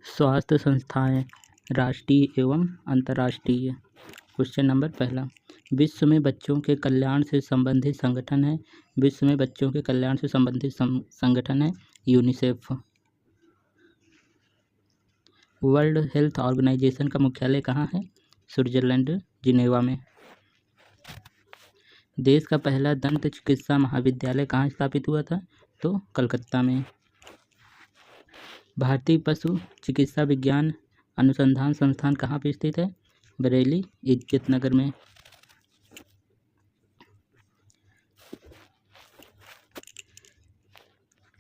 स्वास्थ्य संस्थाएं राष्ट्रीय एवं अंतर्राष्ट्रीय। क्वेश्चन नंबर पहला, विश्व में बच्चों के कल्याण से संबंधित संगठन है। विश्व में बच्चों के कल्याण से संबंधित संगठन है यूनिसेफ। वर्ल्ड हेल्थ ऑर्गेनाइजेशन का मुख्यालय कहाँ है? स्विट्जरलैंड, जिनेवा में। देश का पहला दंत चिकित्सा महाविद्यालय कहाँ स्थापित हुआ था? तो कलकत्ता में। भारतीय पशु चिकित्सा विज्ञान अनुसंधान संस्थान कहाँ पर स्थित है? बरेली, इज्जतनगर में।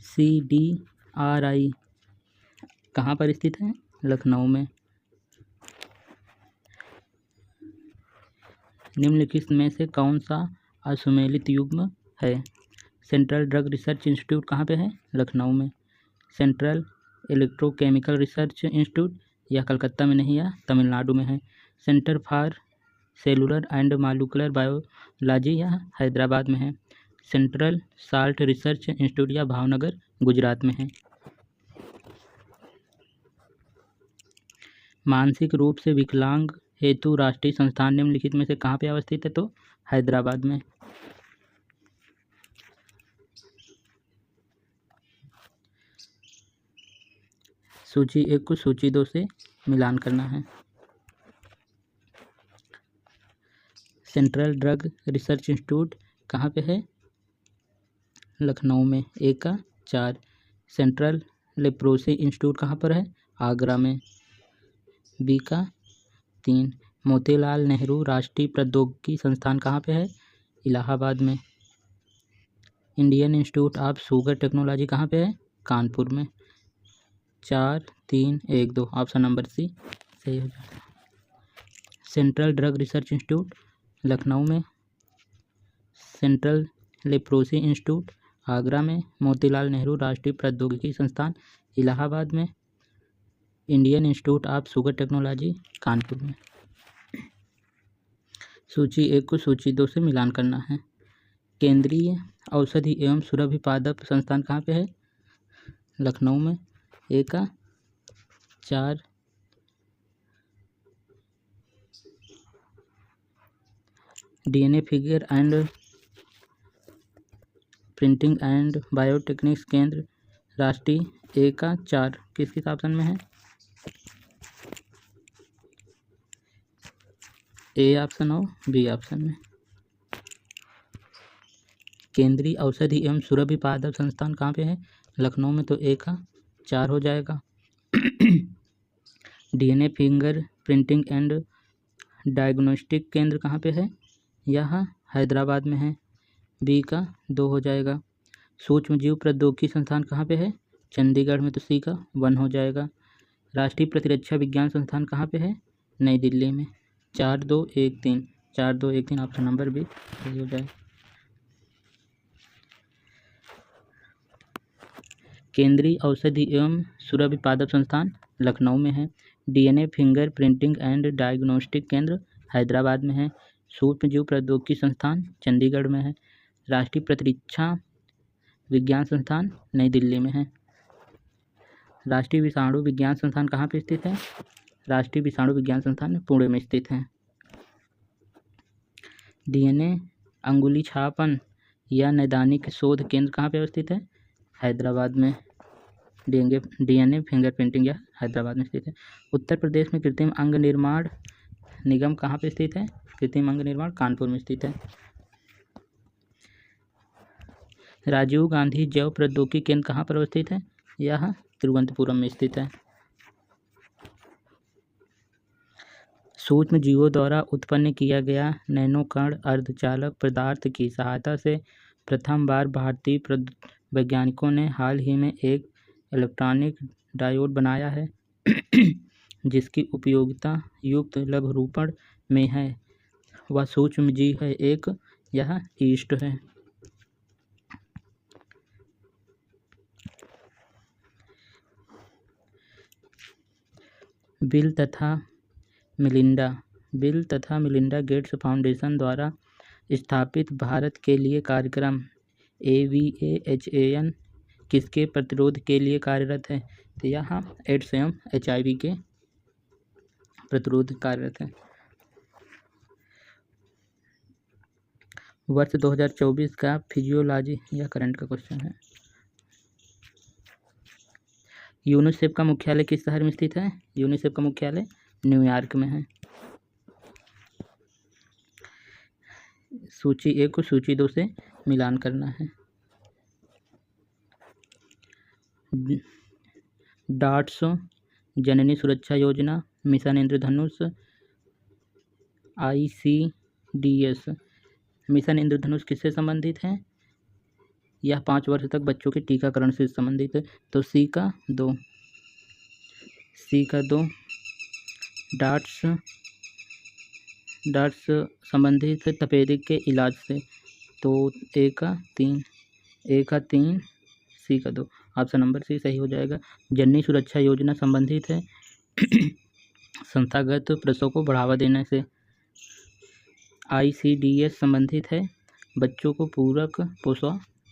CDRI कहाँ पर स्थित है? लखनऊ में। निम्नलिखित में से कौन सा असुमेलित युग्म है? सेंट्रल ड्रग रिसर्च इंस्टीट्यूट कहाँ पे है? लखनऊ में। सेंट्रल इलेक्ट्रोकेमिकल रिसर्च इंस्टीट्यूट यह कलकत्ता में नहीं, यह तमिलनाडु में है। Centre for cellular and molecular biology यह हैदराबाद में है। सेंट्रल साल्ट रिसर्च इंस्टीट्यूट यह भावनगर, गुजरात में है। मानसिक रूप से विकलांग हेतु राष्ट्रीय संस्थान निम्नलिखित में से कहाँ पे अवस्थित है? तो हैदराबाद में। सूची 1 को सूची 2 से मिलान करना है। सेंट्रल ड्रग रिसर्च इंस्टीट्यूट कहाँ पे है? लखनऊ में, 1 का 4। सेंट्रल लेप्रोसी इंस्टीट्यूट कहाँ पर है? आगरा में, बी का 3। मोतीलाल नेहरू राष्ट्रीय प्रौद्योगिकी संस्थान कहाँ पे है? इलाहाबाद में। Indian institute of sugar technology कहाँ पे है? कानपुर में। 4, 3, 1, 2 ऑप्शन नंबर सी सही हो जाएगा। Central drug research institute Lucknow में, सेंट्रल लेप्रोसी इंस्टीट्यूट आगरा में, मोतीलाल नेहरू राष्ट्रीय प्रौद्योगिकी संस्थान इलाहाबाद में, Indian institute of sugar technology Kanpur में। सूची 1 को सूची 2 से मिलान करना है। केंद्रीय औषधि एवं सुरभि पादप संस्थान कहाँ पे है? लखनऊ में, 1 का 4। DNA figure and printing and biotechnics केंद्र राष्ट्रीय, 1 का 4 किस ऑप्शन में है? ए ऑप्शन और बी ऑप्शन में। केंद्रीय औषधि एवं सुरभि पादप संस्थान कहाँ पे है? लखनऊ में, तो 1 का 4 हो जाएगा। DNA finger printing and diagnostic केंद्र कहाँ पे है? यह हैदराबाद में है, बी का 2 हो जाएगा। सूक्ष्म जीव प्रौद्योगिकी संस्थान कहाँ पे है? चंडीगढ़ में, तो सी का 1 हो जाएगा। राष्ट्रीय प्रतिरक्षा विज्ञान संस्थान कहाँ पे है? नई दिल्ली में। 4, 2, 1, 3 4, 2, 1, 3 ऑप्शन नंबर बी सही हो जाए। केंद्रीय औषधि एवं सुरभि पादप संस्थान लखनऊ में है। DNA finger printing and diagnostic केंद्र हैदराबाद में है। सूक्ष्म जीव प्रौद्योगिकी संस्थान चंडीगढ़ में है। राष्ट्रीय प्रतिरक्षा विज्ञान संस्थान नई दिल्ली में है। राष्ट्रीय विषाणु विज्ञान संस्थान कहाँ पर स्थित है? राष्ट्रीय विषाणु विज्ञान संस्थान पुणे में स्थित है। DNA अंगुली छापन या नैदानिक शोध केंद्र कहाँ पे अवस्थित है? हैदराबाद में। DNA फिंगर प्रिंटिंग या हैदराबाद में स्थित है। उत्तर प्रदेश में कृत्रिम अंग निर्माण निगम कहाँ पे स्थित है? कृत्रिम अंग निर्माण कानपुर में स्थित है। राजीव गांधी जैव प्रौद्योगिकी केंद्र कहाँ पर अवस्थित है? यह तिरुवनंतपुरम में स्थित है। सूक्ष्म जीवों द्वारा उत्पन्न किया गया नैनोकण अर्धचालक पदार्थ की सहायता से प्रथम बार भारतीय वैज्ञानिकों ने हाल ही में एक इलेक्ट्रॉनिक डायोड बनाया है जिसकी उपयोगिता युक्त लघुरूपण में है। वह सूक्ष्म जीव है, एक यह ईस्ट है। बिल तथा मिलिंडा गेट्स फाउंडेशन द्वारा स्थापित भारत के लिए कार्यक्रम AVAHAN किसके प्रतिरोध के लिए कार्यरत है? तो यहाँ एड्स एवं HIV के प्रतिरोध कार्यरत है। वर्ष 2024 का फिजियोलॉजी या करंट का क्वेश्चन है। यूनिसेफ का मुख्यालय किस शहर में स्थित है? यूनिसेफ का मुख्यालय न्यूयॉर्क में है। सूची 1 को सूची 2 से मिलान करना है। डॉट्स जननी सुरक्षा योजना, मिशन इंद्रधनुष, ICDS। मिशन इंद्रधनुष किससे संबंधित है? यह 5 वर्ष तक बच्चों के टीकाकरण से संबंधित है। तो सी का 2। डॉट्स संबंधित है तपेदिक के इलाज से। तो ए का 3, सी का 2। ऑप्शन नंबर सी सही हो जाएगा। जननी सुरक्षा योजना संबंधित है संस्थागत प्रसव को बढ़ावा देने से। ICDS संबंधित है बच्चों को पूरक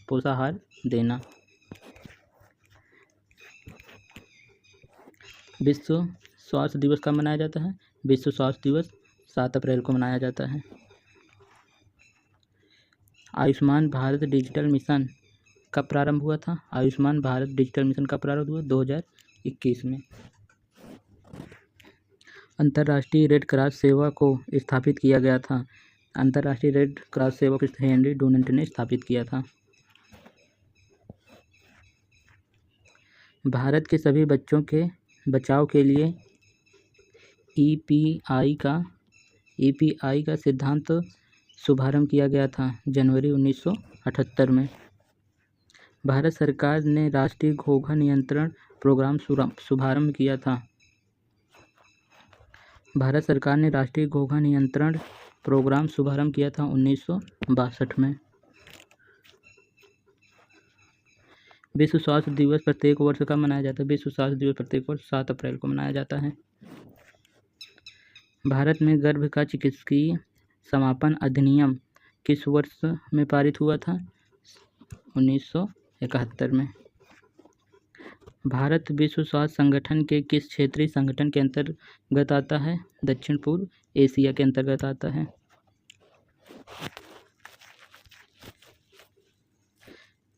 पोषाहार देना। विश्व स्वास्थ्य दिवस कब मनाया जाता है? विश्व स्वास्थ्य दिवस 7 अप्रैल को मनाया जाता है। आयुष्मान भारत डिजिटल मिशन कब प्रारंभ हुआ था? आयुष्मान भारत डिजिटल मिशन कब प्रारंभ हुआ? 2021 में। अंतर्राष्ट्रीय रेड क्रॉस सेवा को स्थापित किया गया था। अंतर्राष्ट्रीय रेड क्रॉस सेवा को हेनरी डुनान्ट ने स्थापित किया था। भारत के सभी बच्चों के बचाव के लिए EPI का सिद्धांत शुभारंभ किया गया था जनवरी 1978 में। भारत सरकार ने राष्ट्रीय घोंघा नियंत्रण प्रोग्राम शुभारंभ किया था। भारत सरकार ने राष्ट्रीय घोंघा नियंत्रण प्रोग्राम शुभारंभ किया था 1962 में। विश्व स्वास्थ्य दिवस प्रत्येक वर्ष कब मनाया जाता है? विश्व स्वास्थ्य दिवस प्रत्येक वर्ष 7 अप्रैल को मनाया जाता है। भारत में गर्भ का चिकित्सकीय समापन अधिनियम किस वर्ष में पारित हुआ था? 1971 में। भारत विश्व स्वास्थ्य संगठन के किस क्षेत्रीय संगठन के अंतर्गत आता है? दक्षिण पूर्व एशिया के अंतर्गत आता है।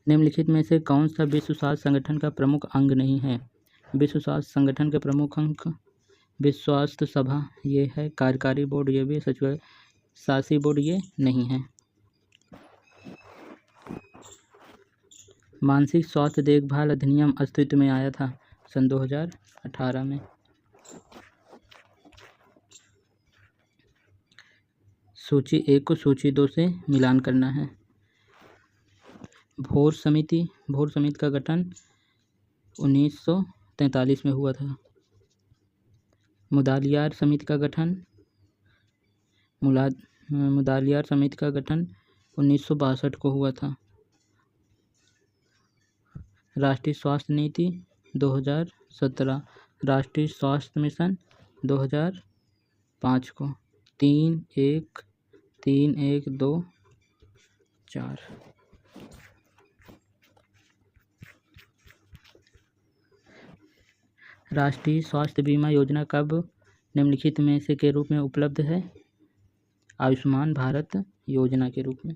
निम्नलिखित में से कौन सा विश्व स्वास्थ्य संगठन का प्रमुख अंग नहीं है? विश्व स्वास्थ्य संगठन के प्रमुख अंग विश्व स्वास्थ्य सभा ये है, कार्यकारी बोर्ड ये भी, सचिव शासी बोर्ड ये नहीं है। मानसिक स्वास्थ्य देखभाल अधिनियम अस्तित्व में आया था सन 2018 में। सूची 1 को सूची 2 से मिलान करना है। भोर समिति का गठन 1943 में हुआ था। मुदालियार समिति का गठन 1962 को हुआ था। राष्ट्रीय स्वास्थ्य नीति 2017, राष्ट्रीय स्वास्थ्य मिशन 2005 को। 3-1-3-1-2-4। राष्ट्रीय स्वास्थ्य बीमा योजना कब निम्नलिखित में से के रूप में उपलब्ध है? आयुष्मान भारत योजना के रूप में।